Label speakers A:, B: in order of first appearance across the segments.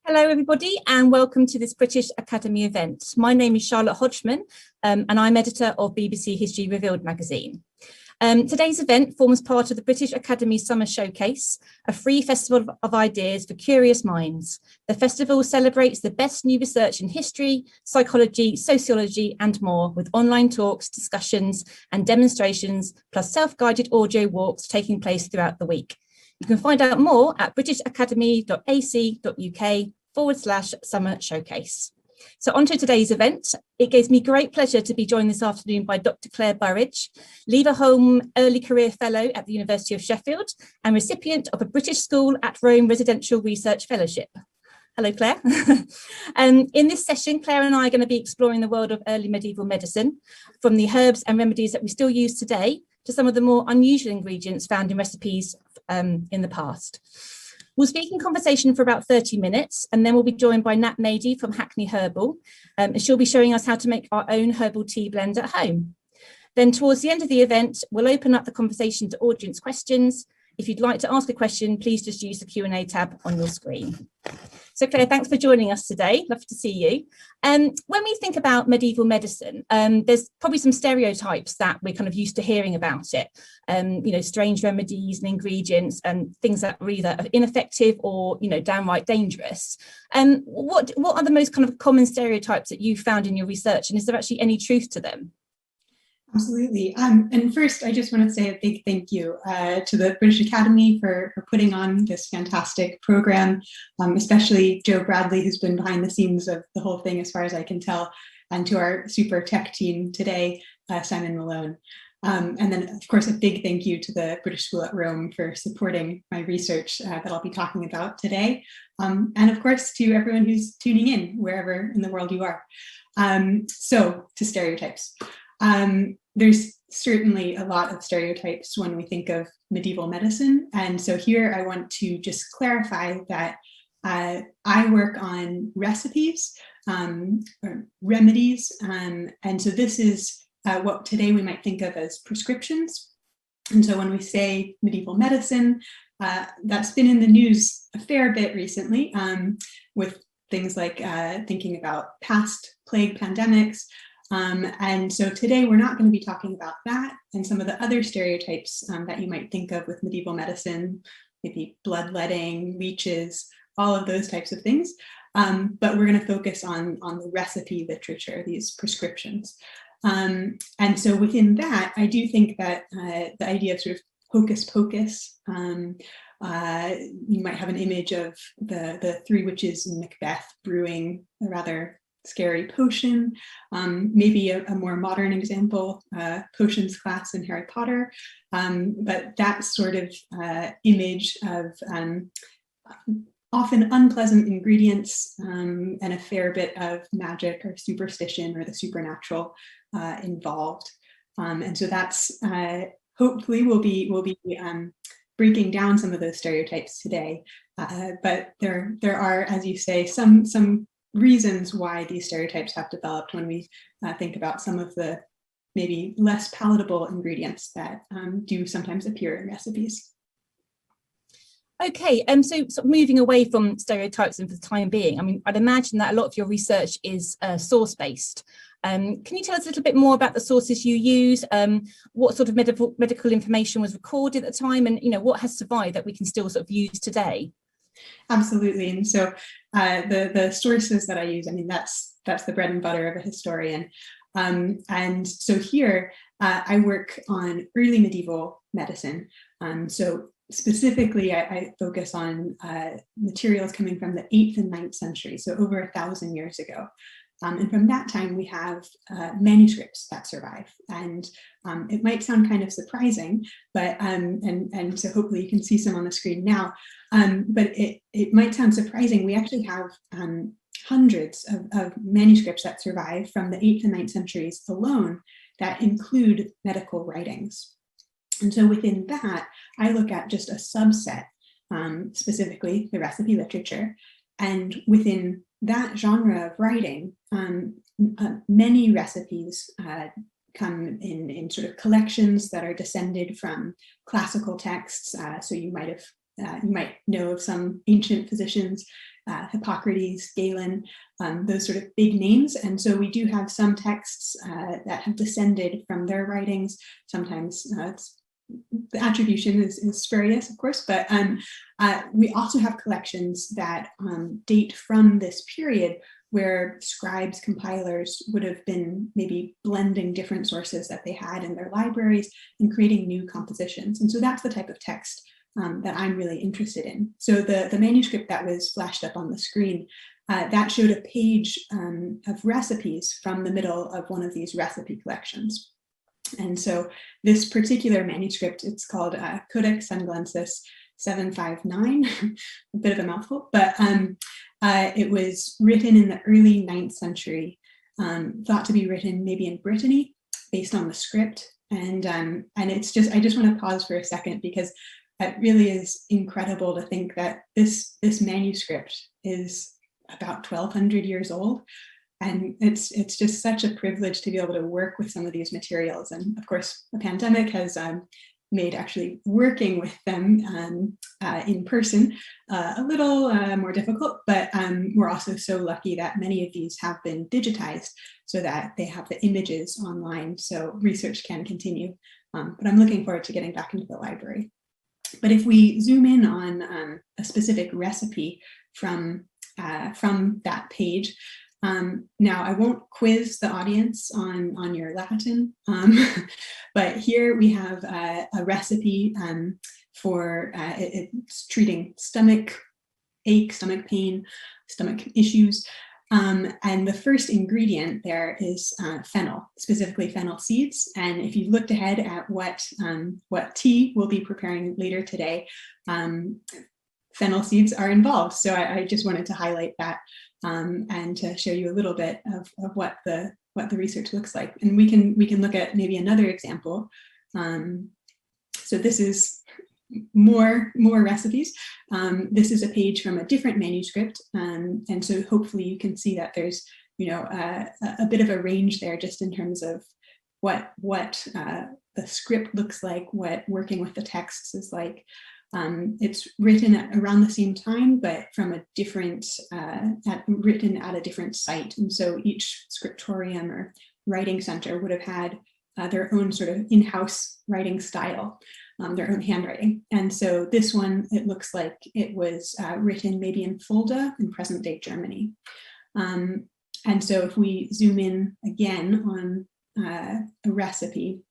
A: Hello, everybody, and welcome to this British Academy event. My name is Charlotte Hodgman, and I'm editor of BBC History Revealed magazine. Today's event forms part of the British Academy Summer Showcase, a free festival of ideas for curious minds. The festival celebrates the best new research in history, psychology, sociology, and more, with online talks, discussions, and demonstrations, plus self-guided audio walks taking place throughout the week. You can find out more at britishacademy.ac.uk/summer showcase. So on to today's event. It gives me great pleasure to be joined this afternoon by Dr. Claire Burridge, Leverhulme Early Career Fellow at the University of Sheffield and recipient of a British School at Rome Residential Research Fellowship. Hello, Claire. In this session, Claire and I are going to be exploring the world of early medieval medicine, from the herbs and remedies that we still use today to some of the more unusual ingredients found in recipes in the past. We'll speak in conversation for about 30 minutes, and then we'll be joined by Nat Mady from Hackney Herbal, and she'll be showing us how to make our own herbal tea blend at home. Then towards the end of the event, we'll open up the conversation to audience questions. If you'd like to ask a question, please just use the Q&A tab on your screen. So Claire, thanks for joining us today. Love to see you. When we think about medieval medicine, there's probably some stereotypes that we're kind of used to hearing about it. Strange remedies and ingredients and things that are either ineffective or, downright dangerous. What are the most kind of common stereotypes that you found in your research, and is there actually any truth to them?
B: Absolutely. And first, I just want to say a big thank you to the British Academy for putting on this fantastic program, especially Joe Bradley, who's been behind the scenes of the whole thing, as far as I can tell, and to our super tech team today, Simon Malone. And then, of course, a big thank you to the British School at Rome for supporting my research that I'll be talking about today. And of course, to everyone who's tuning in, wherever in the world you are. So, to stereotypes. There's certainly a lot of stereotypes when we think of medieval medicine. And so here I want to just clarify that I work on recipes, or remedies. And so this is what today we might think of as prescriptions. And so when we say medieval medicine, that's been in the news a fair bit recently, with things like thinking about past plague pandemics. And so today we're not going to be talking about that and some of the other stereotypes that you might think of with medieval medicine, maybe bloodletting, leeches, all of those types of things. But we're going to focus on the recipe literature, these prescriptions. And so within that, I do think that the idea of sort of hocus pocus, you might have an image of the three witches in Macbeth brewing a rather scary potion, maybe a more modern example, potions class in Harry Potter, but that sort of image of often unpleasant ingredients and a fair bit of magic or superstition or the supernatural involved. And so that's hopefully we'll be breaking down some of those stereotypes today. But there are, as you say, some reasons why these stereotypes have developed when we think about some of the maybe less palatable ingredients that do sometimes appear in recipes.
A: Okay, so sort of moving away from stereotypes and for the time being, I mean, I'd imagine that a lot of your research is source-based. Can you tell us a little bit more about the sources you use? What sort of medical information was recorded at the time, and what has survived that we can still sort of use today?
B: Absolutely. And so the sources that I use, I mean, that's the bread and butter of a historian. And so here I work on early medieval medicine. So specifically, I focus on materials coming from the 8th and 9th century, so over 1,000 years ago. And from that time, we have manuscripts that survive. And it might sound kind of surprising, but and so hopefully you can see some on the screen now. But it might sound surprising. We actually have hundreds of manuscripts that survive from the 8th and 9th centuries alone that include medical writings. And so within that, I look at just a subset, specifically the recipe literature. And within that genre of writing, many recipes come in sort of collections that are descended from classical texts. So you might have You might know of some ancient physicians, Hippocrates, Galen, those sort of big names. And so we do have some texts that have descended from their writings. Sometimes the attribution is spurious, of course, but we also have collections that date from this period where scribes, compilers would have been maybe blending different sources that they had in their libraries and creating new compositions. And so that's the type of text that I'm really interested in. So the manuscript that was flashed up on the screen, that showed a page of recipes from the middle of one of these recipe collections. And so this particular manuscript, it's called Codex Sanglensis 759, a bit of a mouthful, but it was written in the early 9th century, thought to be written maybe in Brittany, based on the script. And it's just, I just want to pause for a second, because it really is incredible to think that this manuscript is about 1,200 years old. And it's just such a privilege to be able to work with some of these materials. And of course, the pandemic has made actually working with them in person a little more difficult, but we're also so lucky that many of these have been digitized so that they have the images online, so research can continue. But I'm looking forward to getting back into the library. But if we zoom in on a specific recipe from that page, now I won't quiz the audience on your Latin, but here we have a recipe for it's treating stomach ache, stomach pain, stomach issues. And the first ingredient there is fennel, specifically fennel seeds. And if you looked ahead at what tea we'll be preparing later today, fennel seeds are involved. So I just wanted to highlight that and to show you a little bit of what the research looks like. And we can look at maybe another example. So this is more recipes. This is a page from a different manuscript, and so hopefully you can see that there's a bit of a range there, just in terms of what the script looks like, what working with the texts is like. It's written around the same time, but from a different, written at a different site. And so each scriptorium or writing center would have had their own sort of in-house writing style, their own handwriting. And so this one, it looks like it was written maybe in Fulda in present-day Germany. And so if we zoom in again on a recipe,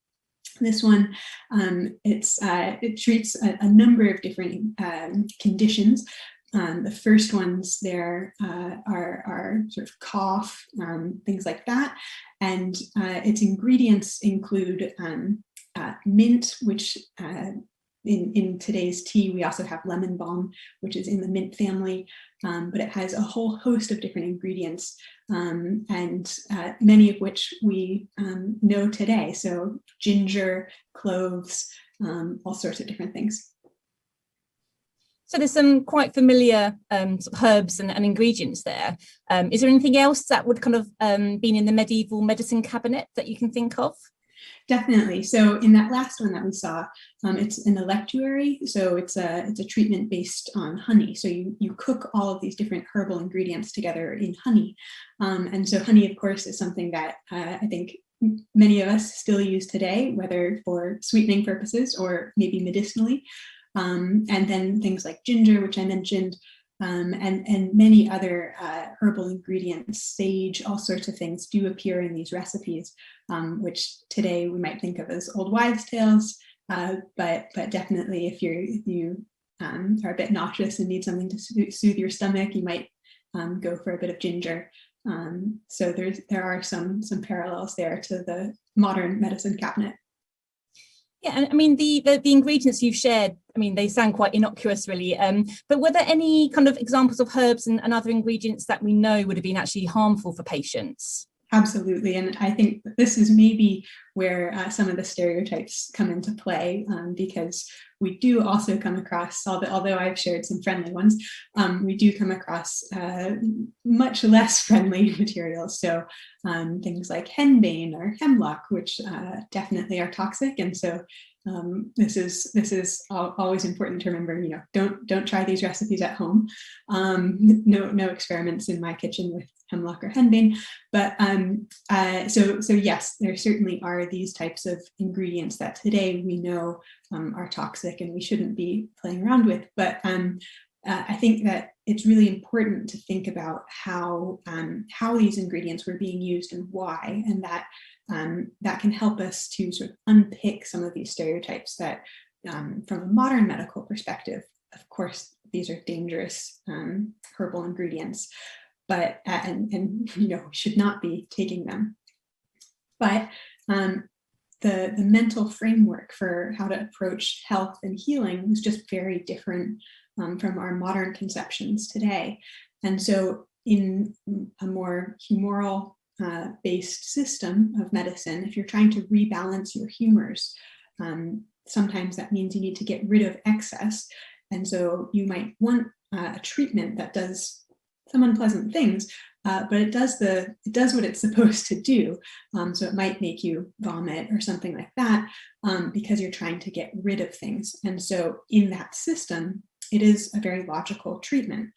B: this one, it treats a number of different conditions. The first ones there are sort of cough, things like that. And its ingredients include mint, which in today's tea, we also have lemon balm, which is in the mint family, but it has a whole host of different ingredients, and many of which we know today. So ginger, cloves, all sorts of different things.
A: So there's some quite familiar sort of herbs and ingredients there. Is there anything else that would kind of been in the medieval medicine cabinet that you can think of?
B: Definitely. So in that last one that we saw, it's an electuary. So it's a treatment based on honey. So you cook all of these different herbal ingredients together in honey. And so honey, of course, is something that I think many of us still use today, whether for sweetening purposes or maybe medicinally. And then things like ginger, which I mentioned, and many other herbal ingredients, sage, all sorts of things do appear in these recipes, which today we might think of as old wives' tales, but definitely if you are a bit nauseous and need something to soothe your stomach, you might go for a bit of ginger. So there are some parallels there to the modern medicine cabinet.
A: Yeah, and I mean, the ingredients you've shared, I mean, they sound quite innocuous, really. But were there any kind of examples of herbs and other ingredients that we know would have been actually harmful for patients?
B: Absolutely. And I think this is maybe where some of the stereotypes come into play, because we do also come across, although I've shared some friendly ones, we do come across much less friendly materials. So things like henbane or hemlock, which definitely are toxic. And so This is always important to remember. Don't try these recipes at home. No experiments in my kitchen with hemlock or henbane. But so yes, there certainly are these types of ingredients that today we know are toxic and we shouldn't be playing around with. But I think that it's really important to think about how these ingredients were being used and why, and that can help us to sort of unpick some of these stereotypes that, from a modern medical perspective, of course, these are dangerous herbal ingredients, but and should not be taking them. But the mental framework for how to approach health and healing was just very different from our modern conceptions today. And so in a more humoral based system of medicine, if you're trying to rebalance your humors, sometimes that means you need to get rid of excess. And so you might want a treatment that does some unpleasant things, but it does what it's supposed to do. So it might make you vomit or something like that, because you're trying to get rid of things. And so in that system, it is a very logical treatment.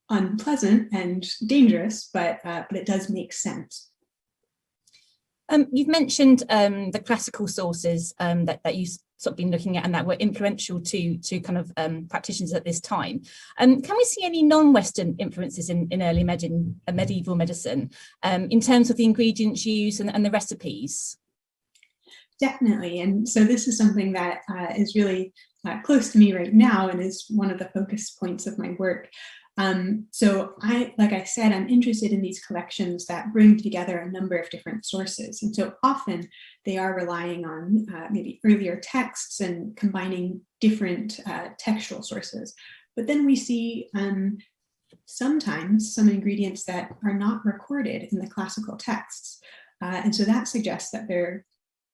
B: Unpleasant and dangerous, but it does make sense.
A: You've mentioned the classical sources that you sort of been looking at and that were influential to kind of practitioners at this time. Can we see any non-Western influences in early medieval medicine in terms of the ingredients used and the recipes?
B: Definitely, and so this is something that is really close to me right now and is one of the focus points of my work. So like I said, I'm interested in these collections that bring together a number of different sources. And so often they are relying on maybe earlier texts and combining different textual sources. But then we see sometimes some ingredients that are not recorded in the classical texts. And so that suggests that they're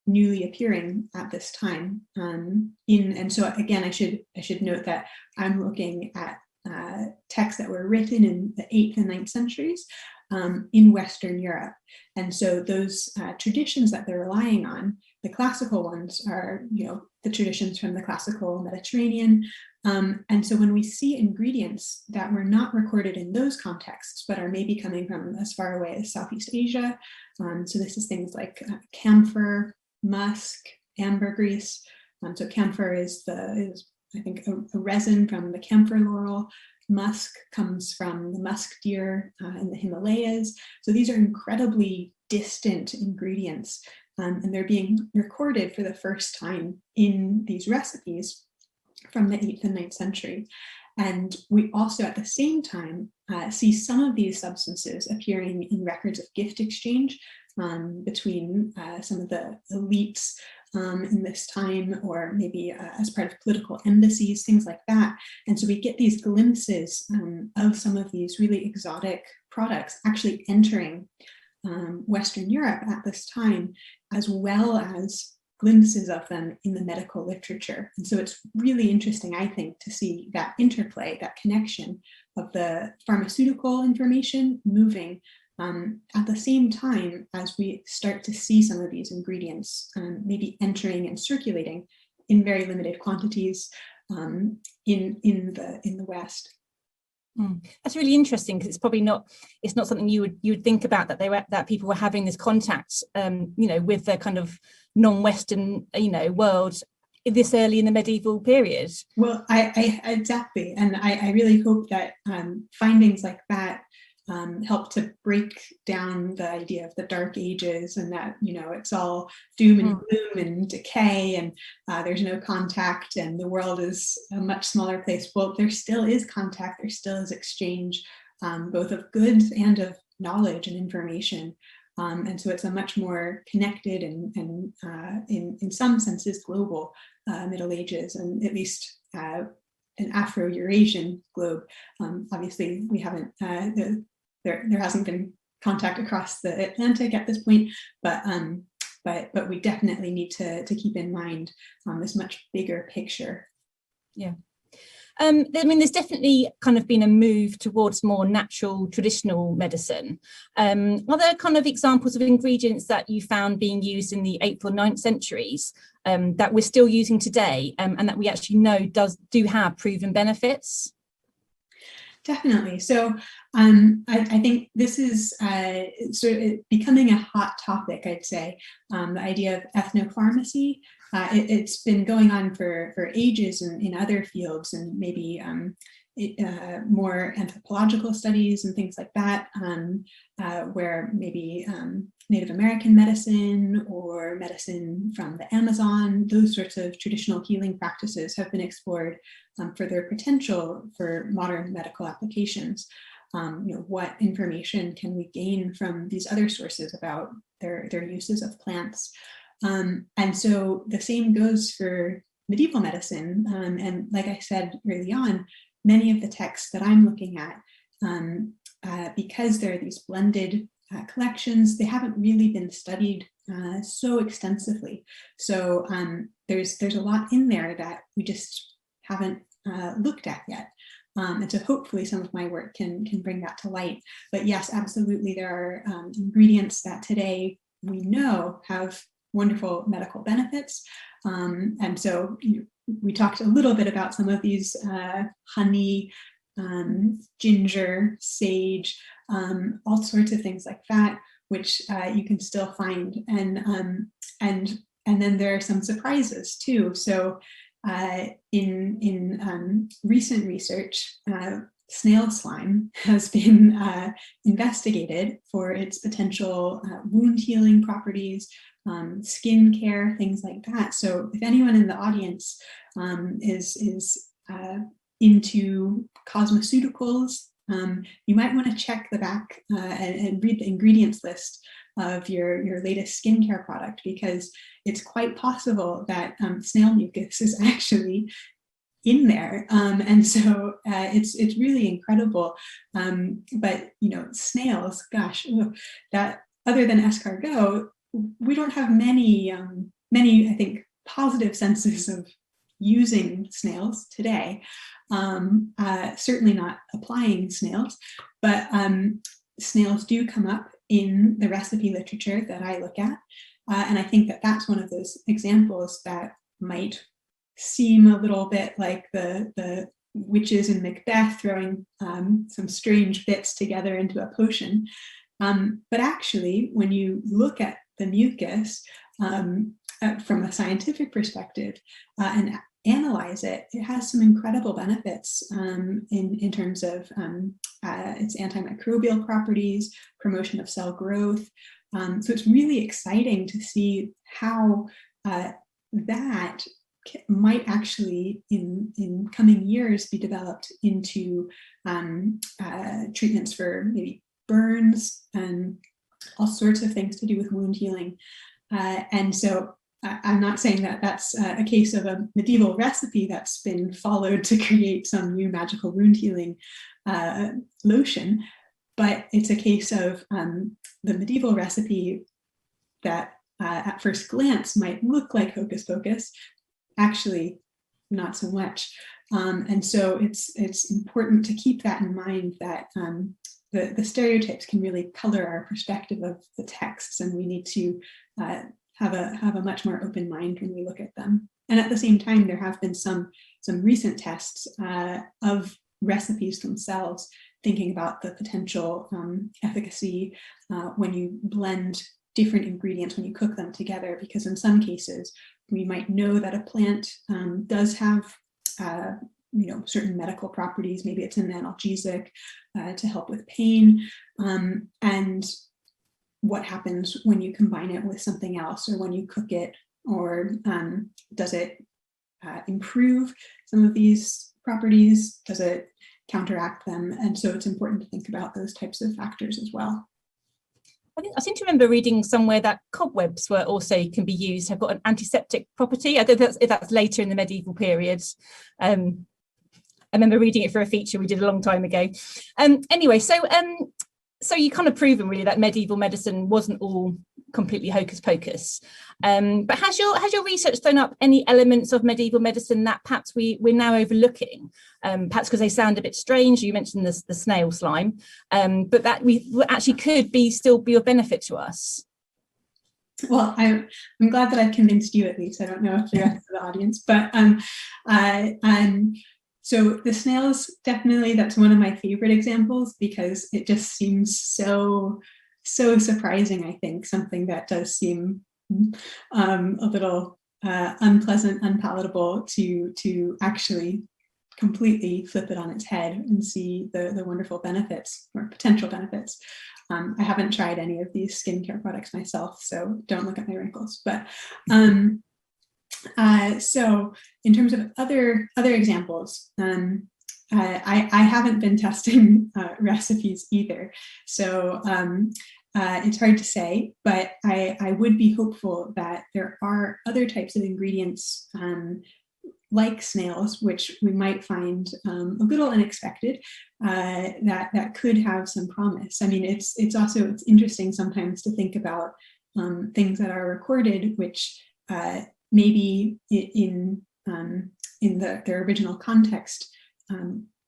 B: newly appearing at this time. And so again, I should note that I'm looking at texts that were written in the 8th and 9th centuries in Western Europe. And so those traditions that they're relying on, the classical ones are, the traditions from the classical Mediterranean. And so when we see ingredients that were not recorded in those contexts, but are maybe coming from as far away as Southeast Asia, so this is things like camphor, musk, ambergris. So camphor is I think a resin from the camphor laurel. Musk comes from the musk deer in the Himalayas. So these are incredibly distant ingredients, and they're being recorded for the first time in these recipes from the 8th and 9th century. And we also at the same time see some of these substances appearing in records of gift exchange between some of the elites in this time, or maybe as part of political embassies, things like that. And so we get these glimpses of some of these really exotic products actually entering Western Europe at this time, as well as glimpses of them in the medical literature. And so it's really interesting, I think, to see that interplay, that connection of the pharmaceutical information moving at the same time as we start to see some of these ingredients maybe entering and circulating in very limited quantities in the West.
A: That's really interesting, because it's not something you would think about, that people were having this contact with the kind of non-Western world this early in the medieval period.
B: Well, I exactly, and I really hope that findings like that help to break down the idea of the Dark Ages, and that it's all doom and gloom and decay, and there's no contact, and the world is a much smaller place. Well, there still is contact, there still is exchange, both of goods and of knowledge and information, and so it's a much more connected and in some senses global Middle Ages, and at least an Afro-Eurasian globe. Obviously, we haven't. There hasn't been contact across the Atlantic at this point, but we definitely need to keep in mind this much bigger picture.
A: Yeah. I mean, there's definitely kind of been a move towards more natural, traditional medicine. Are there kind of examples of ingredients that you found being used in the 8th or 9th centuries that we're still using today and that we actually know do have proven benefits?
B: Definitely. So I think this is sort of becoming a hot topic, I'd say, the idea of ethnopharmacy. It's been going on for ages in other fields, and maybe more anthropological studies and things like that, where maybe Native American medicine or medicine from the Amazon, those sorts of traditional healing practices have been explored for their potential for modern medical applications. What information can we gain from these other sources about their uses of plants? And so the same goes for medieval medicine. And like I said early on, many of the texts that I'm looking at, because there are these blended collections, they haven't really been studied so extensively. So there's a lot in there that we just haven't looked at yet. And so hopefully some of my work can bring that to light. But yes, absolutely, there are ingredients that today we know have wonderful medical benefits. And so we talked a little bit about some of these: honey, ginger, sage, all sorts of things like that, which you can still find. And then there are some surprises too. So in recent research, snail slime has been investigated for its potential wound healing properties, skin care, things like that. So if anyone in the audience is into cosmeceuticals, you might want to check the back and read the ingredients list of your latest skincare product, because it's quite possible that snail mucus is actually in there. And so it's really incredible. But snails, gosh, that other than escargot, we don't have many, I think, positive senses of using snails today. Certainly not applying snails, but snails do come up in the recipe literature that I look at. And I think that that's one of those examples that might seem a little bit like the witches in Macbeth throwing some strange bits together into a potion. But actually, when you look at the mucus from a scientific perspective and analyze it, it has some incredible benefits in terms of its antimicrobial properties, promotion of cell growth. So it's really exciting to see how that might actually in coming years be developed into treatments for maybe burns and all sorts of things to do with wound healing. And so I'm not saying that that's a case of a medieval recipe that's been followed to create some new magical wound healing lotion, but it's a case of the medieval recipe that at first glance might look like hocus pocus, actually not so much. And so it's important to keep that in mind, that the stereotypes can really color our perspective of the texts, and we need to have a much more open mind when we look at them. And at the same time, there have been some recent tests of recipes themselves, thinking about the potential efficacy when you blend different ingredients, when you cook them together, because in some cases we might know that a plant does have certain medical properties. Maybe it's an analgesic to help with pain, and what happens when you combine it with something else, or when you cook it, or does it improve some of these properties? Does it counteract them? And so it's important to think about those types of factors as well.
A: I seem to remember reading somewhere that cobwebs can be used, have got an antiseptic property. I don't know if that's later in the medieval period. I remember reading it for a feature we did a long time ago. Anyway, so So you kind of proven really that medieval medicine wasn't all completely hocus pocus. But has your research thrown up any elements of medieval medicine that perhaps we're now overlooking? Perhaps because they sound a bit strange. You mentioned the snail slime, but that we actually could still be of benefit to us.
B: Well, I'm glad that I've convinced you at least. I don't know if the rest of the audience, but so the snails, definitely, that's one of my favorite examples because it just seems so surprising. I think something that does seem a little unpleasant, unpalatable to actually completely flip it on its head and see the wonderful benefits or potential benefits. I haven't tried any of these skincare products myself, so don't look at my wrinkles. But so in terms of other examples, I haven't been testing recipes either. So it's hard to say, but I would be hopeful that there are other types of ingredients like snails, which we might find a little unexpected, that could have some promise. I mean, it's interesting sometimes to think about things that are recorded, which maybe in their original context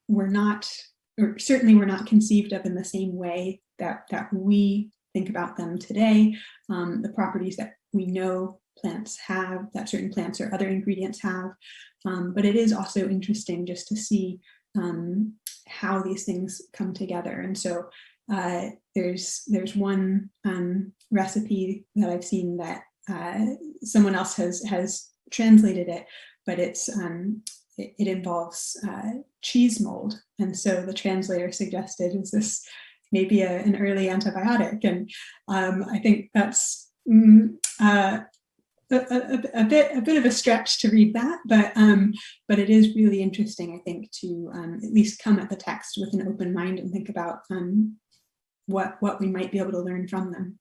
B: were not, or certainly were not conceived of in the same way that we think about them today. The properties that we know plants have, that certain plants or other ingredients have. But it is also interesting just to see how these things come together. And so there's one recipe that I've seen that someone else has translated it, but it involves cheese mold. And so the translator suggested, is this maybe an early antibiotic? And I think that's a bit of a stretch to read that, but it is really interesting, I think, to at least come at the text with an open mind and think about what we might be able to learn from them.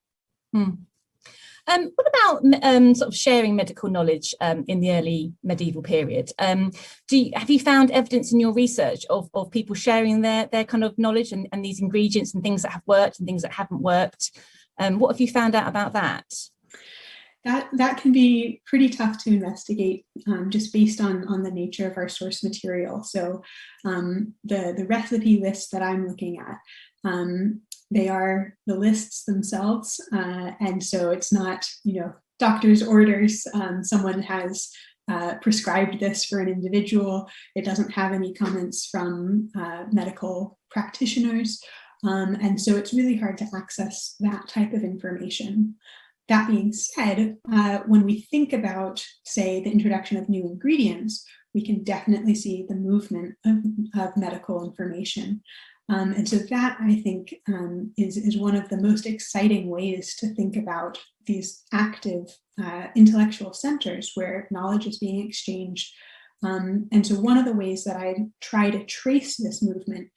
A: What about sort of sharing medical knowledge in the early medieval period? Have you found evidence in your research of people sharing their kind of knowledge and these ingredients and things that have worked and things that haven't worked? What have you found out about that?
B: That can be pretty tough to investigate just based on the nature of our source material. So the recipe lists that I'm looking at, they are the lists themselves. And so it's not, doctor's orders. Someone has prescribed this for an individual. It doesn't have any comments from medical practitioners. And so it's really hard to access that type of information. That being said, when we think about, say, the introduction of new ingredients, we can definitely see the movement of medical information. And so that, I think, is one of the most exciting ways to think about these active intellectual centers where knowledge is being exchanged. And so one of the ways that I try to trace this movement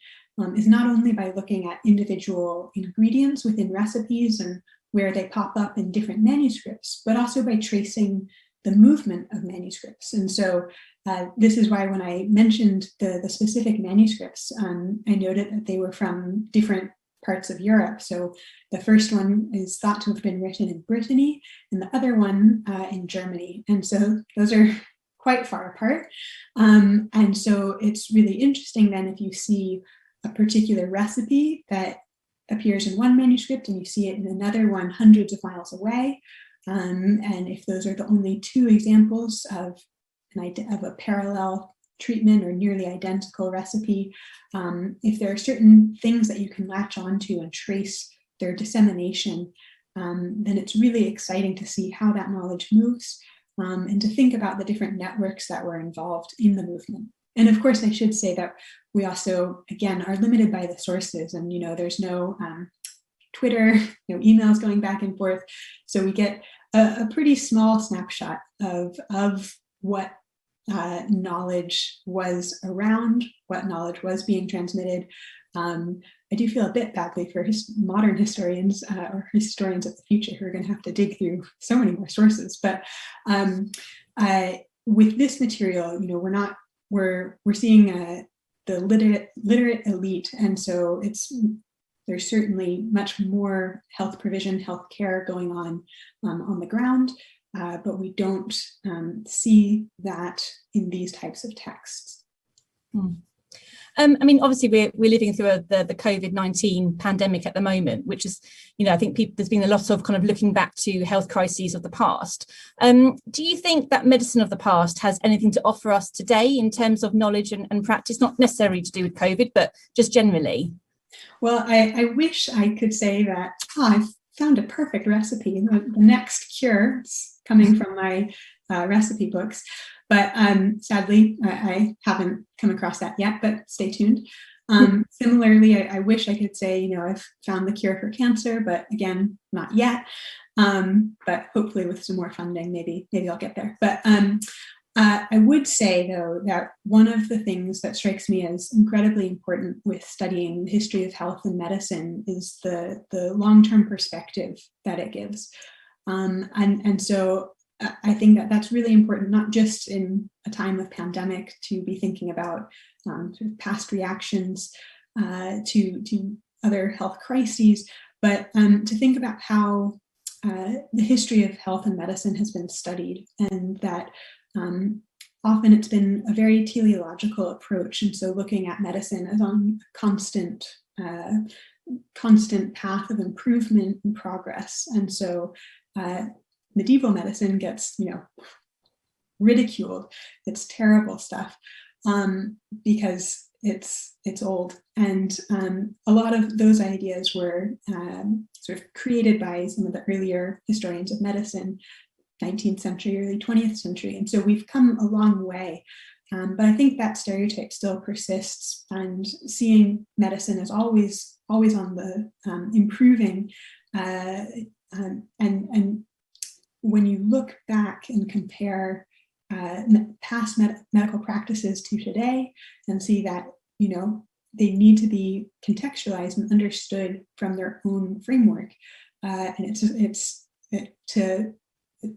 B: is not only by looking at individual ingredients within recipes and where they pop up in different manuscripts, but also by tracing the movement of manuscripts. And so this is why when I mentioned the specific manuscripts, I noted that they were from different parts of Europe. So the first one is thought to have been written in Brittany and the other one in Germany. And so those are quite far apart. And so it's really interesting then if you see a particular recipe that appears in one manuscript and you see it in another one hundreds of miles away. And if those are the only two examples of a parallel treatment or nearly identical recipe, if there are certain things that you can latch onto and trace their dissemination, then it's really exciting to see how that knowledge moves and to think about the different networks that were involved in the movement. And of course, I should say that we also, again, are limited by the sources, and there's no Twitter, no emails going back and forth. So we get a pretty small snapshot of what knowledge was around, what knowledge was being transmitted. I do feel a bit badly for modern historians or historians of the future who are going to have to dig through so many more sources. But with this material, we're seeing the literate elite, and so it's there's certainly much more health provision, health care going on the ground, but we don't see that in these types of texts.
A: I mean, obviously, we're living through the COVID-19 pandemic at the moment, which is, I think there's been a lot of kind of looking back to health crises of the past. Do you think that medicine of the past has anything to offer us today in terms of knowledge and practice, not necessarily to do with COVID, but just generally?
B: Well, I wish I could say that I've found a perfect recipe. The next cure is coming from my recipe books. But sadly, I haven't come across that yet, but stay tuned. Similarly, I wish I could say, I've found the cure for cancer, but again, not yet. But hopefully with some more funding, maybe I'll get there. But I would say, though, that one of the things that strikes me as incredibly important with studying the history of health and medicine is the long-term perspective that it gives. And so I think that that's really important, not just in a time of pandemic, to be thinking about sort of past reactions to other health crises, but to think about how the history of health and medicine has been studied, and that often it's been a very teleological approach. And so looking at medicine as on a constant path of improvement and progress. And so medieval medicine gets, ridiculed. It's terrible stuff because it's old. And a lot of those ideas were sort of created by some of the earlier historians of medicine, 19th century, early 20th century. And so we've come a long way. But I think that stereotype still persists, and seeing medicine as always on the improving. And when you look back and compare past medical practices to today, and see that, they need to be contextualized and understood from their own framework. And it's to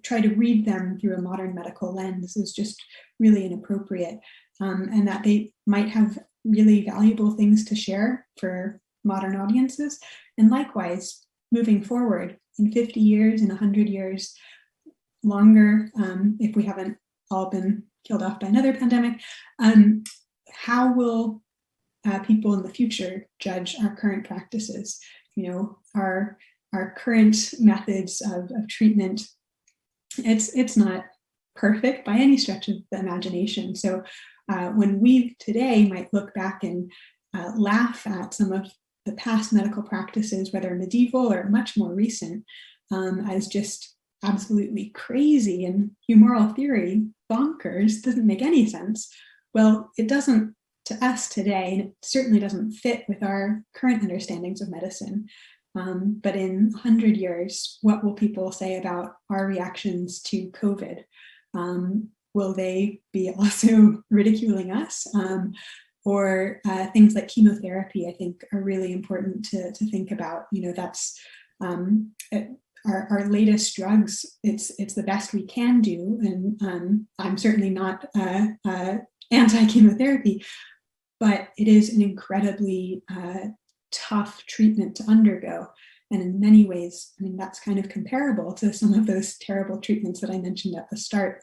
B: try to read them through a modern medical lens is just really inappropriate, and that they might have really valuable things to share for modern audiences. And likewise, moving forward in 50 years, in 100 years, longer, if we haven't all been killed off by another pandemic, how will people in the future judge our current practices? Our current methods of treatment, it's not perfect by any stretch of the imagination. So when we today might look back and laugh at some of the past medical practices, whether medieval or much more recent, as just absolutely crazy and humoral theory, bonkers, doesn't make any sense. Well, it doesn't to us today, and it certainly doesn't fit with our current understandings of medicine. But in 100 years, what will people say about our reactions to COVID? Will they be also ridiculing us? Or things like chemotherapy, I think, are really important to think about. That's our latest drugs. It's the best we can do, and I'm certainly not anti-chemotherapy, but it is an incredibly tough treatment to undergo. And in many ways, that's kind of comparable to some of those terrible treatments that I mentioned at the start.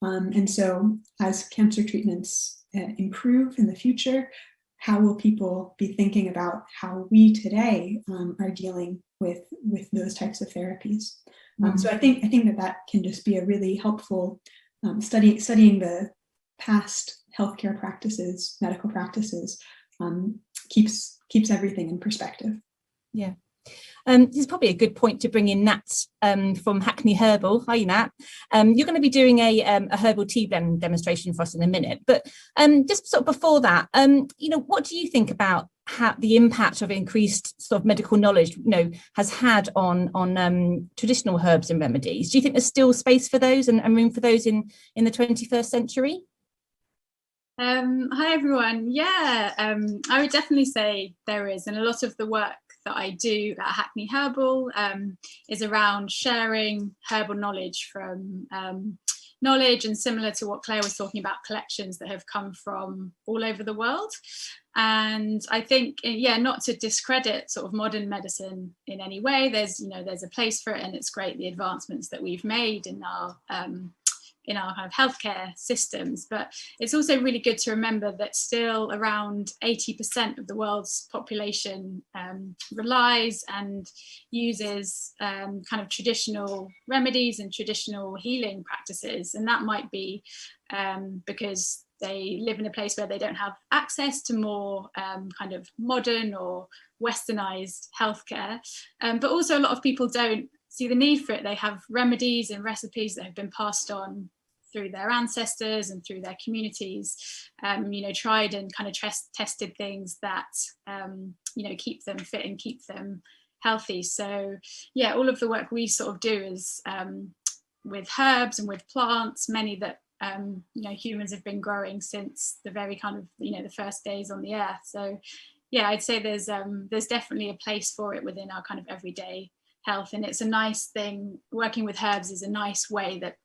B: And so as cancer treatments improve in the future, how will people be thinking about how we today are dealing with those types of therapies? So I think that can just be a really helpful studying the past healthcare practices, medical practices, keeps everything in perspective.
A: Yeah. This is probably a good point to bring in Nat from Hackney Herbal. Hi, Nat. You're going to be doing a herbal tea blend demonstration for us in a minute, but just sort of before that, what do you think about how the impact of increased sort of medical knowledge, has had on traditional herbs and remedies? Do you think there's still space for those and room for those in the 21st century?
C: Hi everyone. Yeah, I would definitely say there is, and a lot of the work that I do at Hackney Herbal is around sharing herbal knowledge from knowledge, and similar to what Claire was talking about, collections that have come from all over the world. And I think, yeah, not to discredit sort of modern medicine in any way. There's a place for it, and it's great the advancements that we've made in our kind of healthcare systems. But it's also really good to remember that still around 80% of the world's population relies and uses kind of traditional remedies and traditional healing practices. And that might be because they live in a place where they don't have access to more kind of modern or westernized healthcare. But also a lot of people don't see the need for it. They have remedies and recipes that have been passed on through their ancestors and through their communities, tried and kind of tested things that, keep them fit and keep them healthy. So yeah, all of the work we sort of do is with herbs and with plants, many that humans have been growing since the very kind of the first days on the earth. So yeah, I'd say there's definitely a place for it within our kind of everyday health, and it's a nice thing. Working with herbs is a nice way that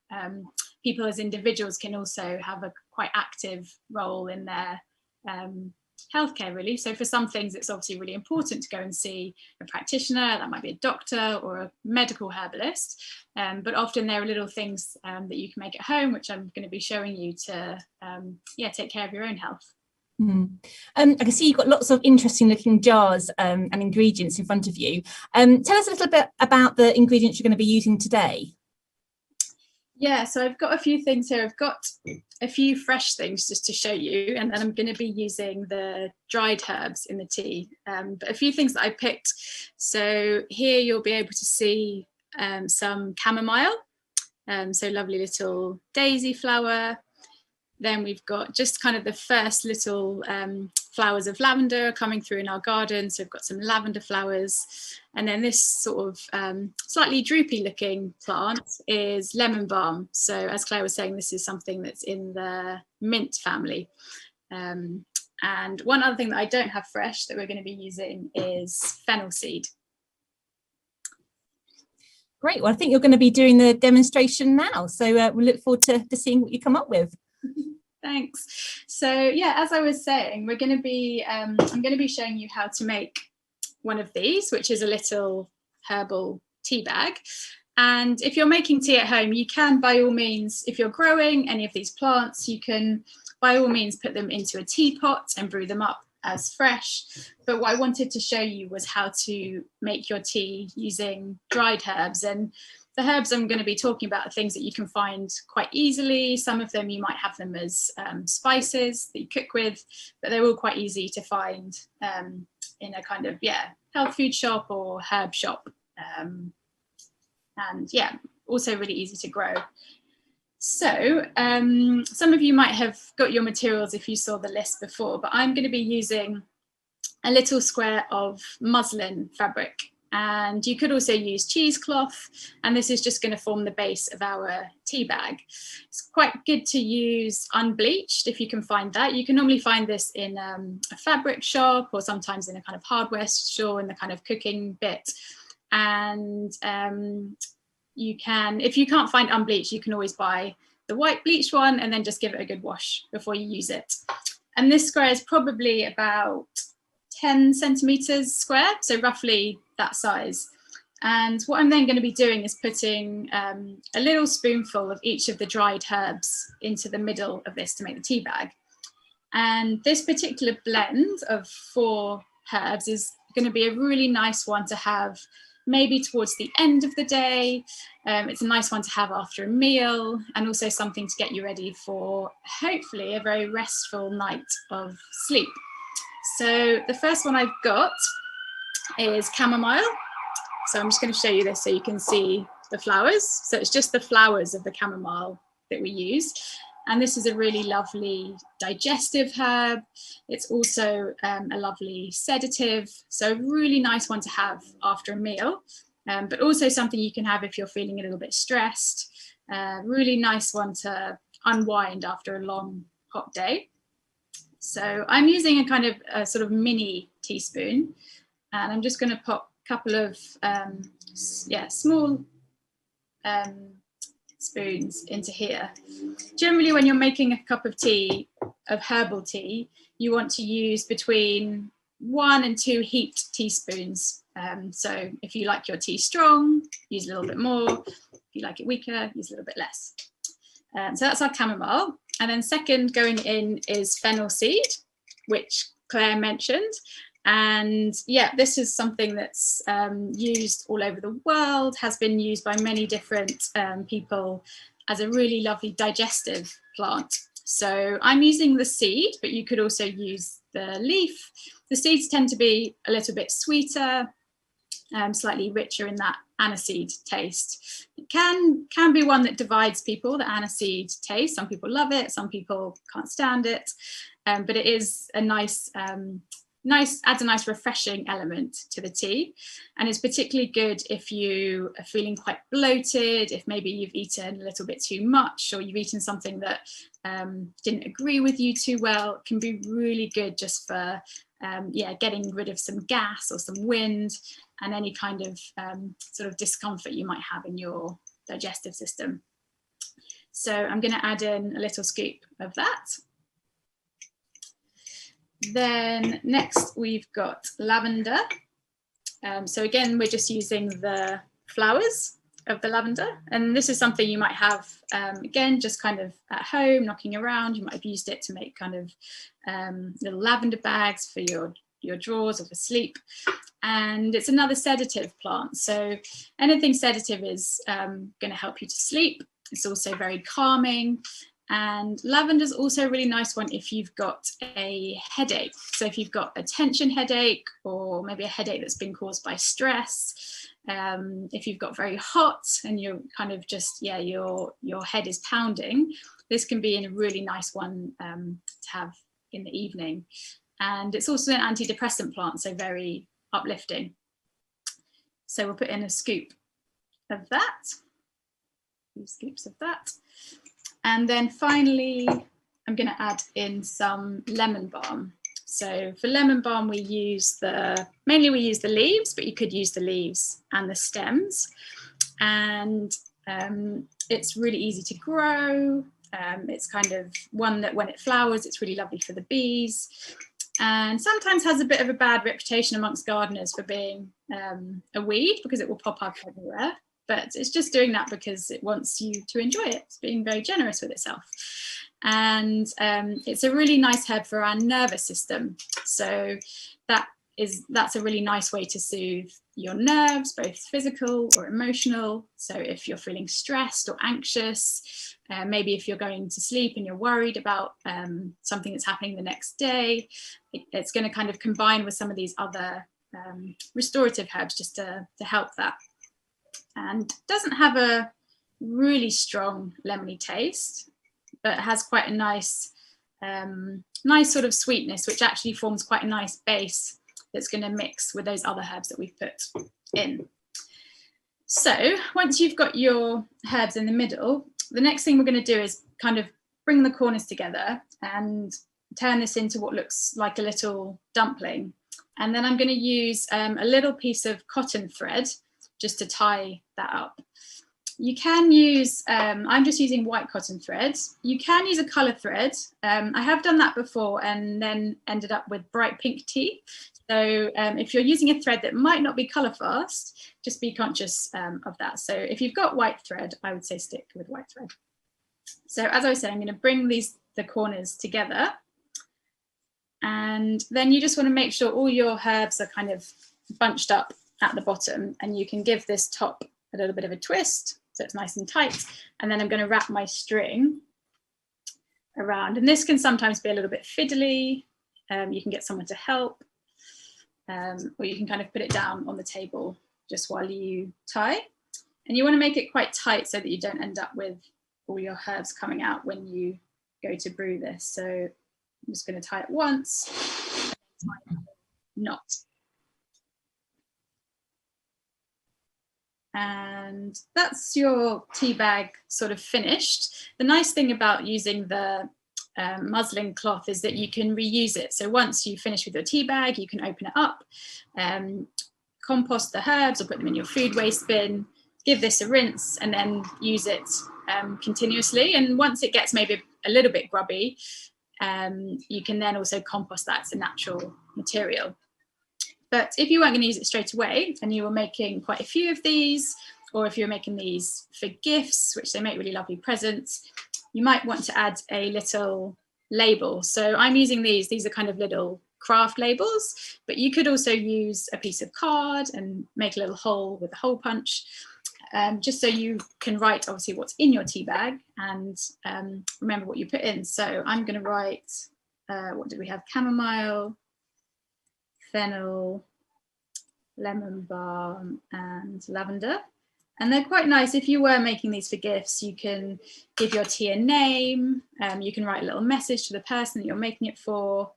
C: people as individuals can also have a quite active role in their healthcare, really. So for some things it's obviously really important to go and see a practitioner, that might be a doctor or a medical herbalist, but often there are little things that you can make at home, which I'm going to be showing you to take care of your own health.
A: I can see you've got lots of interesting looking jars and ingredients in front of you. Tell us a little bit about the ingredients you're going to be using today.
C: Yeah, so I've got a few things here. I've got a few fresh things just to show you, and then I'm going to be using the dried herbs in the tea, but a few things that I picked. So here you'll be able to see some chamomile, so lovely little daisy flower. Then we've got just kind of the first little flowers of lavender coming through in our garden. So we've got some lavender flowers. And then this sort of slightly droopy looking plant is lemon balm. So as Claire was saying, this is something that's in the mint family. And one other thing that I don't have fresh that we're going to be using is fennel seed.
A: Great. Well, I think you're going to be doing the demonstration now. So we'll look forward to seeing what you come up with.
C: Thanks. So yeah, as I was saying, we're going to be I'm going to be showing you how to make one of these, which is a little herbal tea bag. And if you're making tea at home, you can, by all means, if you're growing any of these plants, you can by all means put them into a teapot and brew them up as fresh. But what I wanted to show you was how to make your tea using dried herbs. And the herbs I'm going to be talking about are things that you can find quite easily. Some of them you might have them as spices that you cook with, but they're all quite easy to find in a kind of health food shop or herb shop, and yeah, also really easy to grow. So some of you might have got your materials if you saw the list before, but I'm going to be using a little square of muslin fabric. And you could also use cheesecloth, and this is just going to form the base of our tea bag. It's quite good to use unbleached if you can find that. You can normally find this in a fabric shop or sometimes in a kind of hardware store in the kind of cooking bit. And you can, if you can't find unbleached, you can always buy the white bleached one and then just give it a good wash before you use it. And this square is probably about 10 centimeters square, so roughly that size. And what I'm then going to be doing is putting a little spoonful of each of the dried herbs into the middle of this to make the tea bag. And this particular blend of 4 herbs is going to be a really nice one to have maybe towards the end of the day. It's a nice one to have after a meal, and also something to get you ready for hopefully a very restful night of sleep. So the first one I've got is chamomile. So I'm just going to show you this so you can see the flowers. So it's just the flowers of the chamomile that we use. And this is a really lovely digestive herb. It's also a lovely sedative. So a really nice one to have after a meal, but also something you can have if you're feeling a little bit stressed. Really nice one to unwind after a long, hot day. So I'm using a kind of a sort of mini teaspoon, and I'm just going to pop a couple of small teaspoons into here. Generally, when you're making a cup of tea, of herbal tea, you want to use between 1 and 2 heaped teaspoons. So if you like your tea strong, use a little bit more. If you like it weaker, use a little bit less. So that's our chamomile. And then second going in is fennel seed, which Claire mentioned. And yeah, this is something that's used all over the world, has been used by many different people as a really lovely digestive plant. So I'm using the seed, but you could also use the leaf. The seeds tend to be a little bit sweeter, slightly richer in that aniseed taste. It can be one that divides people, the aniseed taste. Some people love it, some people can't stand it, but it is a nice, adds a nice refreshing element to the tea. And it's particularly good if you are feeling quite bloated, if maybe you've eaten a little bit too much, or you've eaten something that didn't agree with you too well. It can be really good just for getting rid of some gas or some wind and any kind of sort of discomfort you might have in your digestive system. So I'm going to add in a little scoop of that. Then next we've got lavender. So again, we're just using the flowers of the lavender, and this is something you might have again just kind of at home knocking around. You might have used it to make kind of little lavender bags for your drawers or for sleep. And it's another sedative plant, so anything sedative is going to help you to sleep. It's also very calming. And lavender is also a really nice one if you've got a headache. So if you've got a tension headache, or maybe a headache that's been caused by stress, if you've got very hot and you're kind of just, your head is pounding, this can be a really nice one to have in the evening. And it's also an antidepressant plant, so very uplifting. So we'll put in a scoop of that, 2 scoops of that. And then finally, I'm going to add in some lemon balm. So for lemon balm, we use mainly we use the leaves, but you could use the leaves and the stems. And it's really easy to grow. It's kind of one that when it flowers, it's really lovely for the bees. And sometimes has a bit of a bad reputation amongst gardeners for being a weed, because it will pop up everywhere. But it's just doing that because it wants you to enjoy it. It's being very generous with itself. And it's a really nice herb for our nervous system. So that's a really nice way to soothe your nerves, both physical or emotional. So if you're feeling stressed or anxious, maybe if you're going to sleep and you're worried about something that's happening the next day, it's going to kind of combine with some of these other restorative herbs just to help that. And doesn't have a really strong lemony taste, but has quite a nice sort of sweetness, which actually forms quite a nice base that's going to mix with those other herbs that we've put in. So once you've got your herbs in the middle, the next thing we're going to do is kind of bring the corners together and turn this into what looks like a little dumpling. And then I'm going to use a little piece of cotton thread just to tie that up. You can use, I'm just using white cotton thread. You can use a colour thread. I have done that before and then ended up with bright pink tea. So if you're using a thread that might not be colour fast, just be conscious of that. So if you've got white thread, I would say stick with white thread. So as I was saying, I'm going to bring the corners together. And then you just want to make sure all your herbs are kind of bunched up at the bottom, and you can give this top a little bit of a twist so it's nice and tight. And then I'm going to wrap my string around, and this can sometimes be a little bit fiddly. You can get someone to help, or you can kind of put it down on the table just while you tie. And you want to make it quite tight so that you don't end up with all your herbs coming out when you go to brew this. So I'm just going to tie it once, tie a knot. And that's your tea bag sort of finished. The nice thing about using the muslin cloth is that you can reuse it. So once you finish with your tea bag, you can open it up, compost the herbs or put them in your food waste bin, give this a rinse and then use it continuously. And once it gets maybe a little bit grubby, you can then also compost that as a natural material. But if you weren't going to use it straight away and you were making quite a few of these, or if you're making these for gifts, which they make really lovely presents, you might want to add a little label. So I'm using these are kind of little craft labels, but you could also use a piece of card and make a little hole with a hole punch, just so you can write obviously what's in your tea bag and remember what you put in. So I'm going to write, what do we have? Chamomile, fennel, lemon balm, and lavender. And they're quite nice. If you were making these for gifts, you can give your tea a name. You can write a little message to the person that you're making it for.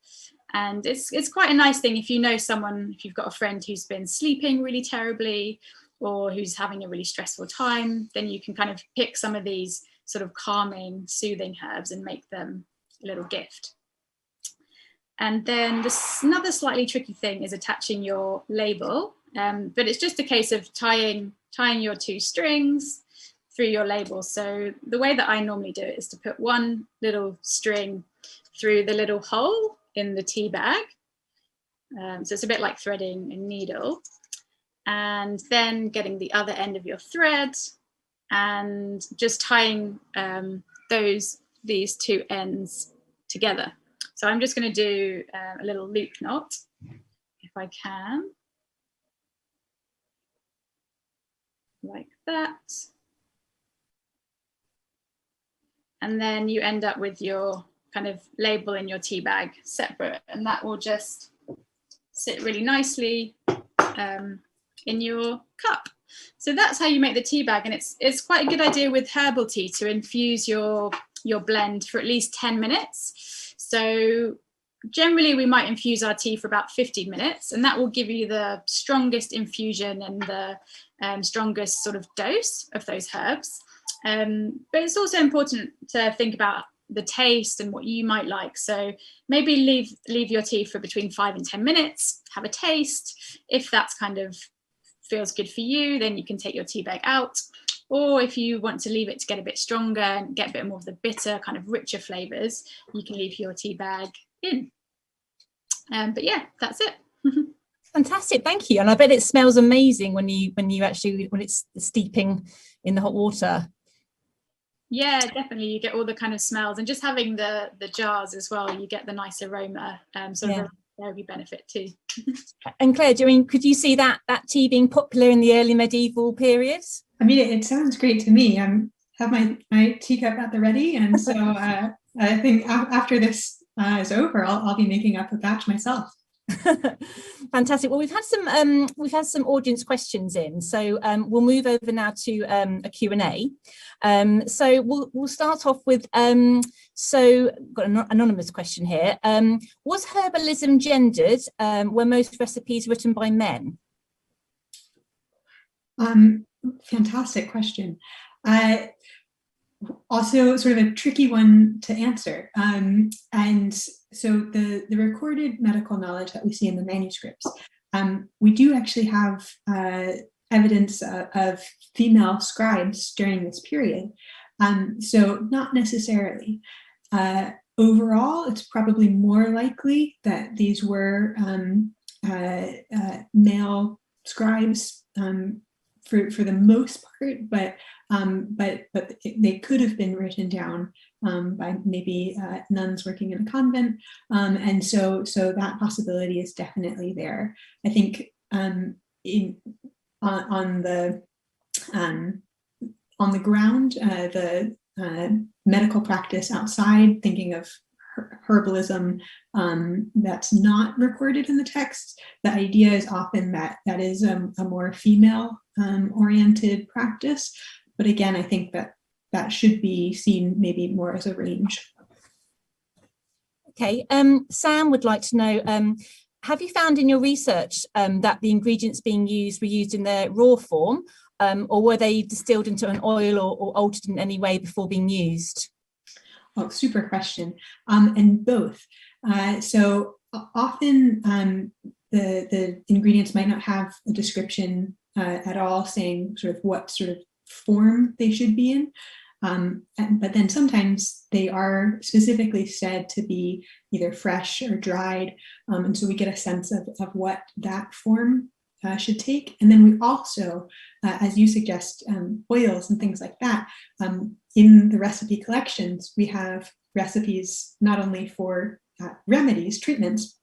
C: And it's quite a nice thing if you know someone, if you've got a friend who's been sleeping really terribly or who's having a really stressful time, then you can kind of pick some of these sort of calming, soothing herbs and make them a little gift. And then another slightly tricky thing is attaching your label, but it's just a case of tying your 2 strings through your label. So the way that I normally do it is to put one little string through the little hole in the tea bag. So it's a bit like threading a needle, and then getting the other end of your thread and just tying these 2 ends together. So I'm just going to do a little loop knot, if I can, like that. And then you end up with your kind of label in your tea bag separate, and that will just sit really nicely in your cup. So that's how you make the tea bag, and it's quite a good idea with herbal tea to infuse your blend for at least 10 minutes. So generally we might infuse our tea for about 15 minutes, and that will give you the strongest infusion and the strongest sort of dose of those herbs. But it's also important to think about the taste and what you might like. So maybe leave your tea for between 5 and 10 minutes, have a taste. If that's kind of feels good for you, then you can take your tea bag out. Or if you want to leave it to get a bit stronger and get a bit more of the bitter, kind of richer flavours, you can leave your tea bag in. But yeah, that's it.
A: Fantastic, thank you. And I bet it smells amazing when it's steeping in the hot water.
C: Yeah, definitely. You get all the kind of smells, and just having the jars as well, you get the nice aroma, of a very benefit too.
A: And Claire, could you see that tea being popular in the early medieval period?
B: I mean, it sounds great to me. I have my teacup at the ready, and so I think after this is over, I'll be making up a batch myself.
A: Fantastic. Well, we've had some audience questions in, so we'll move over now to a Q&A. So we'll start off with so got an anonymous question here. Was herbalism gendered? Were most recipes written by men?
B: Fantastic question. Also sort of a tricky one to answer. And so the recorded medical knowledge that we see in the manuscripts, we do actually have evidence of female scribes during this period. So not necessarily. Overall, it's probably more likely that these were male scribes for the most part, but they could have been written down by maybe nuns working in a convent, and so that possibility is definitely there. I think on the ground, the medical practice outside, thinking of herbalism that's not recorded in the text, the idea is often that is a more female oriented practice. But again, I think that should be seen maybe more as a range.
A: Okay, Sam would like to know, have you found in your research that the ingredients being used were used in their raw form, or were they distilled into an oil or altered in any way before being used?
B: Oh, super question. And both. So often the ingredients might not have a description at all saying sort of what sort of form they should be in. But then sometimes they are specifically said to be either fresh or dried. And so we get a sense of what that form should take. And then we also, as you suggest, oils and things like that. In the recipe collections, we have recipes not only for remedies, treatments,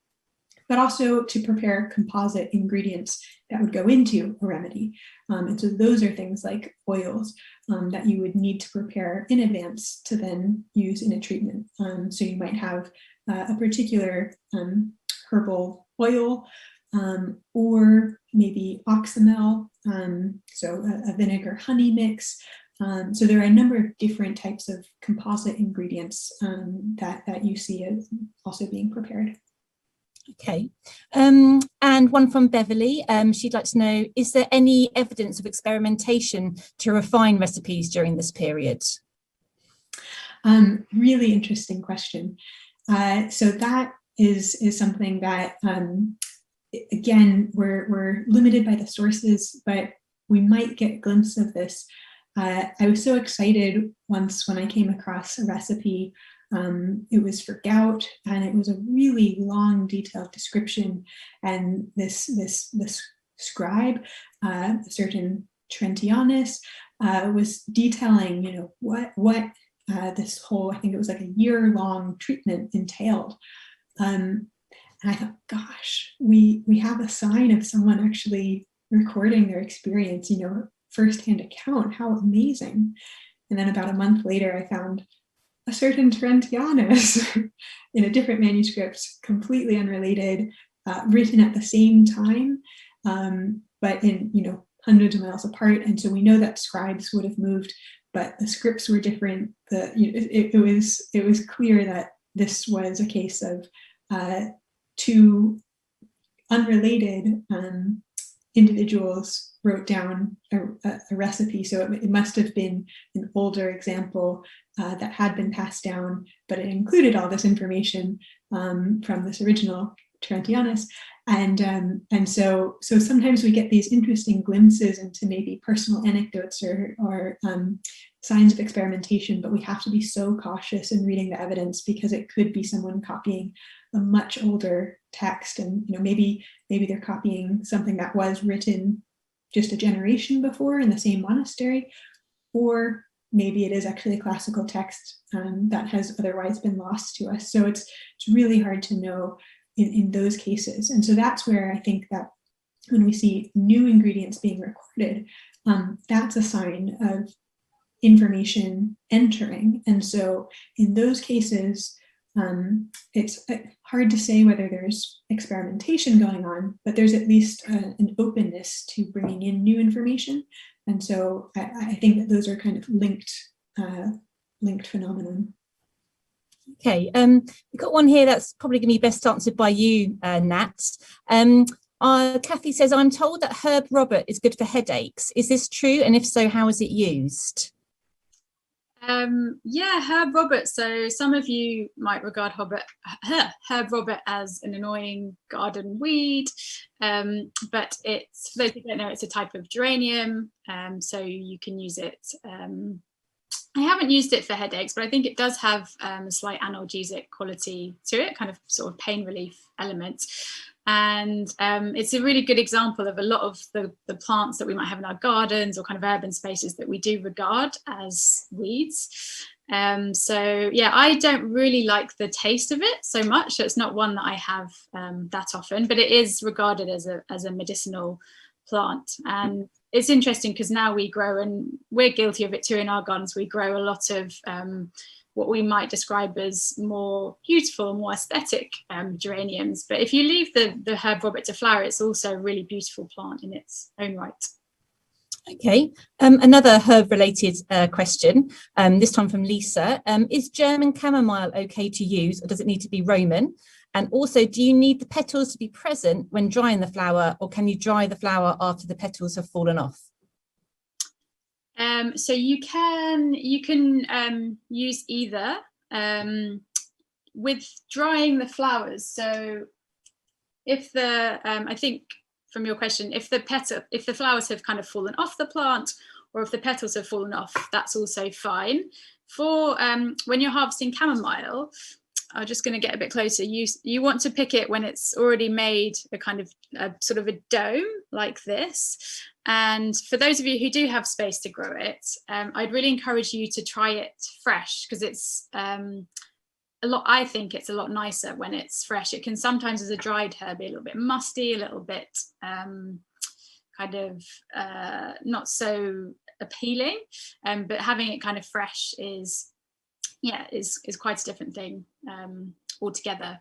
B: but also to prepare composite ingredients that would go into a remedy. And so those are things like oils that you would need to prepare in advance to then use in a treatment. So you might have a particular herbal oil or maybe oxymel, so a vinegar honey mix. So there are a number of different types of composite ingredients that you see as also being prepared.
A: Okay, and one from Beverly, she'd like to know, is there any evidence of experimentation to refine recipes during this period?
B: Really interesting question. So that is something that, again, we're limited by the sources, but we might get a glimpse of this. I was so excited once when I came across a recipe. It was for gout, and it was a really long, detailed description. And this scribe, a certain Trentianus, was detailing, what this whole, I think it was like a year-long treatment entailed. And I thought, gosh, we have a sign of someone actually recording their experience, firsthand account. How amazing! And then about a month later, I found a certain Trentianus in a different manuscript, completely unrelated, written at the same time, but in hundreds of miles apart. And so we know that scribes would have moved, but the scripts were different. It was clear that this was a case of two unrelated individuals wrote down a recipe. So it must have been an older example that had been passed down, but it included all this information from this original Trentianus. And so sometimes we get these interesting glimpses into maybe personal anecdotes or signs of experimentation, but we have to be so cautious in reading the evidence because it could be someone copying a much older text, and maybe they're copying something that was written just a generation before in the same monastery, or maybe it is actually a classical text that has otherwise been lost to us. So it's really hard to know in those cases. And so that's where I think that when we see new ingredients being recorded, that's a sign of information entering. And so in those cases, it's hard to say whether there's experimentation going on, but there's at least an openness to bringing in new information. And so I think that those are kind of linked phenomenon.
A: Okay, we've got one here that's probably going to be best answered by you, Nat. Kathy says, I'm told that herb Robert is good for headaches. Is this true? And if so, how is it used?
C: Yeah, herb Robert. So some of you might regard herb Robert as an annoying garden weed, but it's, for those who don't know, it's a type of geranium. So you can use it. I haven't used it for headaches, but I think it does have a slight analgesic quality to it, kind of sort of pain relief element. And it's a really good example of a lot of the plants that we might have in our gardens or kind of urban spaces that we do regard as weeds. So yeah, I don't really like the taste of it so much. So it's not one that I have that often, but it is regarded as a medicinal plant. And it's interesting because now we grow, and we're guilty of it too in our gardens, we grow a lot of what we might describe as more beautiful, more aesthetic geraniums. But if you leave the herb Robert to flower, it's also a really beautiful plant in its own right.
A: Okay, another herb related question, this time from Lisa. Is German chamomile okay to use, or does it need to be Roman? And also, do you need the petals to be present when drying the flower, or can you dry the flower after the petals have fallen off?
C: So you can use either with drying the flowers. So if I think from your question, if the flowers have kind of fallen off the plant, or if the petals have fallen off, that's also fine. For when you're harvesting chamomile, I'm just going to get a bit closer. You want to pick it when it's already made a kind of sort of a dome like this. And for those of you who do have space to grow it, I'd really encourage you to try it fresh, because it's I think it's a lot nicer when it's fresh. It can sometimes, as a dried herb, be a little bit musty, a little bit kind of not so appealing, but having it kind of fresh is quite a different thing altogether.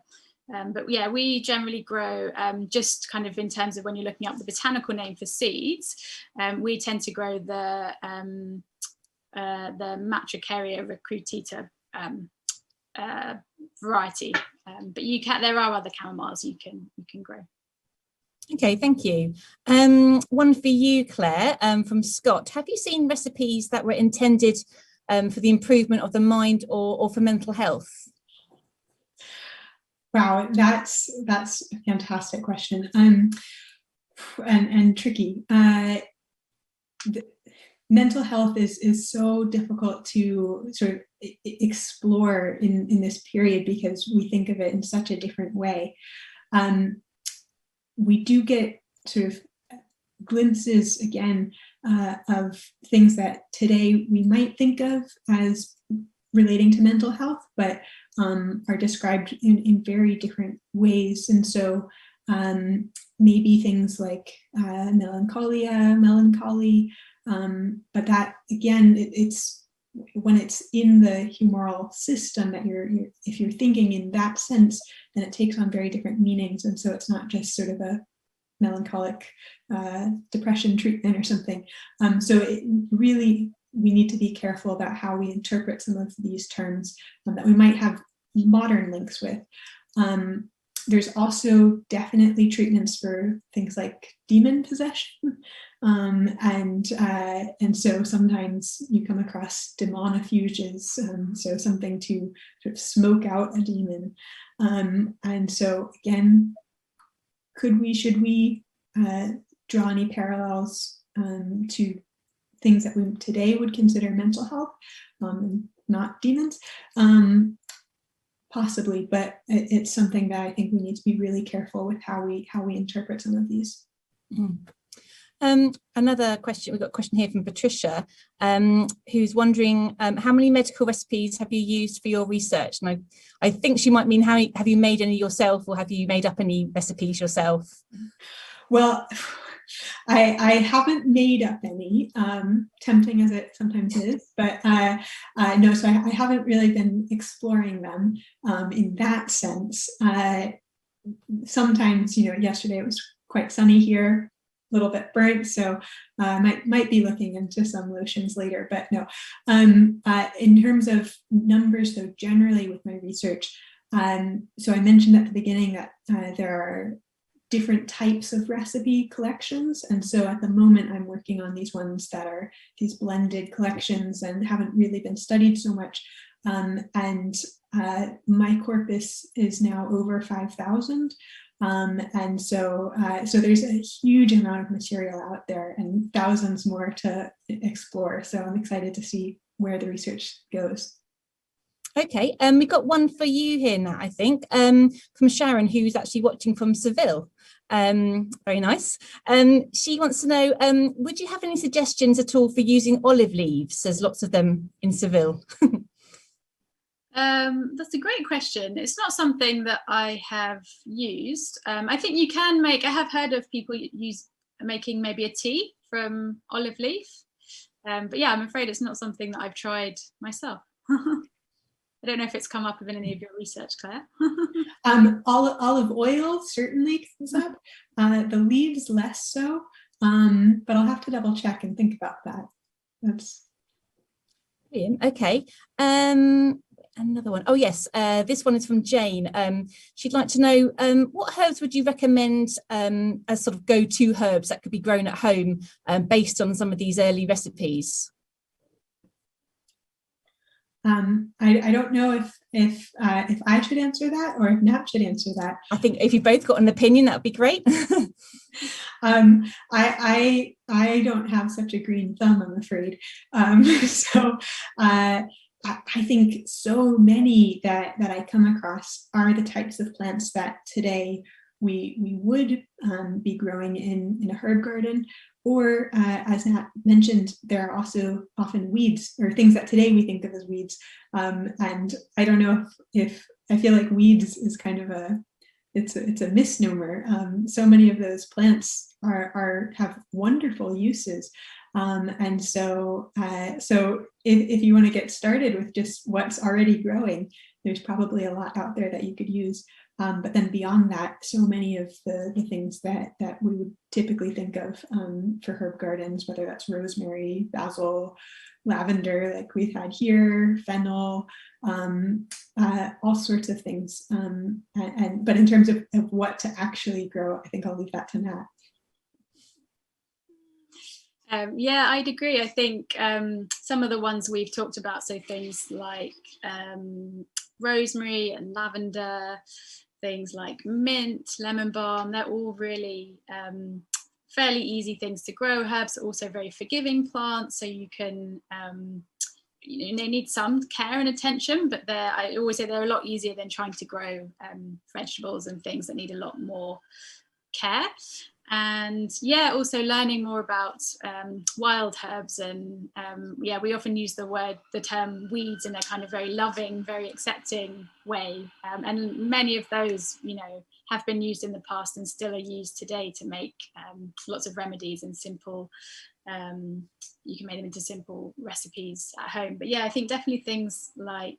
C: But yeah, we generally grow, just kind of in terms of when you're looking up the botanical name for seeds, we tend to grow the Matricaria recrutita variety, but there are other chamomiles you can grow.
A: Okay, thank you. One for you, Claire, from Scott. Have you seen recipes that were intended for the improvement of the mind or for mental health?
B: Wow, that's a fantastic question, and tricky. Mental health is so difficult to sort of explore in this period, because we think of it in such a different way. We do get sort of glimpses again of things that today we might think of as relating to mental health, but are described in very different ways. And so maybe things like melancholy, but that again, it's when it's in the humoral system that if you're thinking in that sense, then it takes on very different meanings. And so it's not just sort of a melancholic depression treatment or something. So we need to be careful about how we interpret some of these terms that we might have modern links with. There's also definitely treatments for things like demon possession. And so sometimes you come across demonifuges, so something to sort of smoke out a demon. And so again, should we draw any parallels to things that we today would consider mental health, not demons? Possibly, but it's something that I think we need to be really careful with how we interpret some of these.
A: Another question, we've got a question here from Patricia, who's wondering how many medical recipes have you used for your research? And I think she might mean have you made any yourself, or have you made up any recipes yourself?
B: Well, I haven't made up any, tempting as it sometimes is, but no, so I haven't really been exploring them in that sense. Sometimes, yesterday it was quite sunny here, a little bit burnt, so might be looking into some lotions later, but no. In terms of numbers, though, generally with my research, so I mentioned at the beginning that there are different types of recipe collections, and so at the moment I'm working on these ones that are these blended collections and haven't really been studied so much, and my corpus is now over 5,000, and so there's a huge amount of material out there and thousands more to explore, so I'm excited to see where the research goes.
A: Okay, we've got one for you here, Nat, I think, from Sharon, who's actually watching from Seville. Very nice. She wants to know, would you have any suggestions at all for using olive leaves? There's lots of them in Seville.
C: That's a great question. It's not something that I have used. I think you can I have heard of people making maybe a tea from olive leaf. But yeah, I'm afraid it's not something that I've tried myself. I don't know if it's come up in any of your research, Claire.
B: Olive oil certainly comes up. The leaves less so, but I'll have to double check and think about that. That's
A: brilliant. Okay. Another one. Oh yes, this one is from Jane. She'd like to know what herbs would you recommend as sort of go-to herbs that could be grown at home based on some of these early recipes?
B: I don't know if I should answer that or if Nat should answer that.
A: I think if you both got an opinion, that would be great.
B: I don't have such a green thumb, I'm afraid. So I think so many that I come across are the types of plants that today we would be growing in a herb garden, or as Nat mentioned, there are also often weeds or things that today we think of as weeds. And I don't know if I feel like weeds is kind of it's a misnomer. So many of those plants have wonderful uses. And so if you want to get started with just what's already growing, there's probably a lot out there that you could use. But then beyond that, so many of the things that we would typically think of for herb gardens, whether that's rosemary, basil, lavender, like we've had here, fennel, all sorts of things. But in terms of what to actually grow, I think I'll leave that to Nat.
C: Yeah, I'd agree. I think some of the ones we've talked about, so things like rosemary and lavender, things like mint, lemon balm, they're all really fairly easy things to grow. Herbs are also very forgiving plants, so you can, they need some care and attention, but I always say they're a lot easier than trying to grow vegetables and things that need a lot more care. And yeah, also learning more about wild herbs, and yeah, we often use the term weeds in a kind of very loving, very accepting way, and many of those, have been used in the past and still are used today to make lots of remedies and simple, you can make them into simple recipes at home. But yeah, I think definitely things like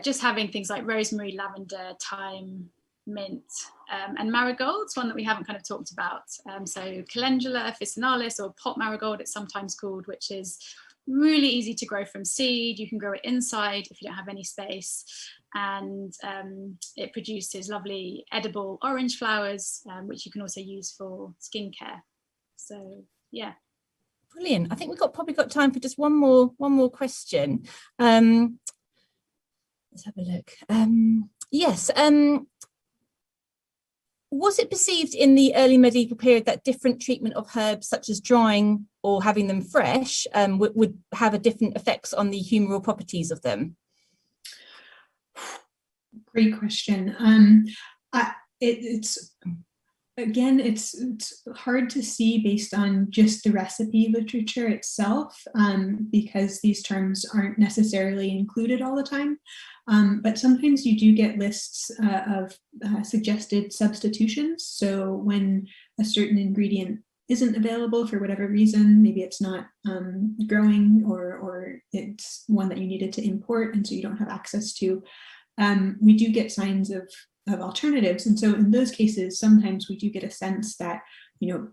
C: just having things like rosemary, lavender, thyme, mint, and marigolds, one that we haven't kind of talked about. So calendula officinalis, or pot marigold it's sometimes called, which is really easy to grow from seed. You can grow it inside if you don't have any space, and it produces lovely edible orange flowers, which you can also use for skincare. So yeah.
A: Brilliant. I think we've probably got time for just one more question. Let's have a look. Yes. Was it perceived in the early medieval period that different treatment of herbs, such as drying or having them fresh, would have a different effects on the humoral properties of them?
B: Great question. It's hard to see based on just the recipe literature itself, because these terms aren't necessarily included all the time. But sometimes you do get lists of suggested substitutions. So when a certain ingredient isn't available for whatever reason, maybe it's not growing, or it's one that you needed to import and so you don't have access to, we do get signs of alternatives. And so in those cases, sometimes we do get a sense that,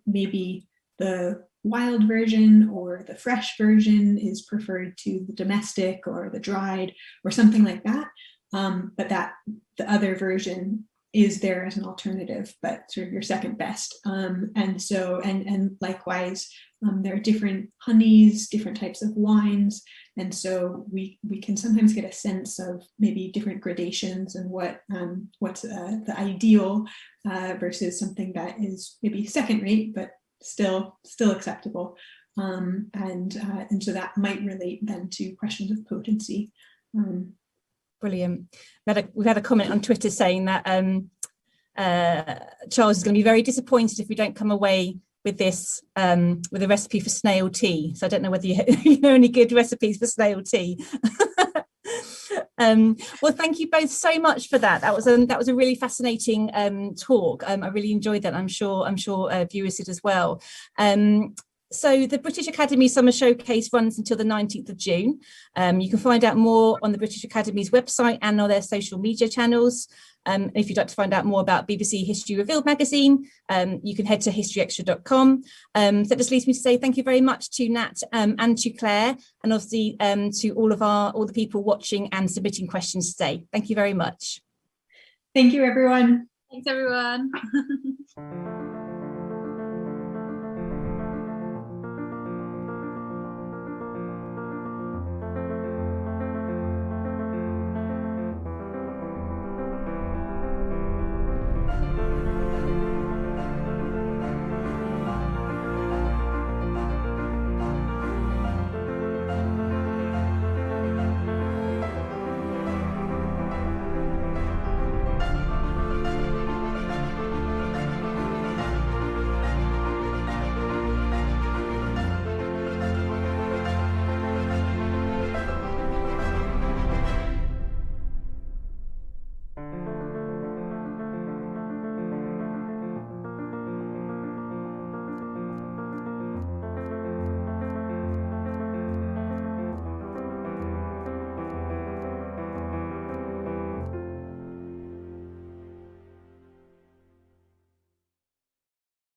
B: maybe the wild version or the fresh version is preferred to the domestic or the dried or something like that, but that the other version is there as an alternative, but sort of your second best. And likewise, there are different honeys, different types of wines, and so we can sometimes get a sense of maybe different gradations and what's the ideal versus something that is maybe second rate but still acceptable, and so that might relate then to questions of potency.
A: Brilliant. We've had a comment on Twitter saying that Charles is going to be very disappointed if we don't come away with this with a recipe for snail tea. So I don't know whether you know any good recipes for snail tea. Well, thank you both so much for that. That was a really fascinating talk. I really enjoyed that. I'm sure viewers did as well. So the British Academy Summer Showcase runs until the 19th of June. You can find out more on the British Academy's website and on their social media channels. If you'd like to find out more about BBC History Revealed magazine, you can head to historyextra.com. So that just leaves me to say thank you very much to Nat and to Claire, and obviously to all the people watching and submitting questions today. Thank you very much.
B: Thank you, everyone.
C: Thanks, everyone.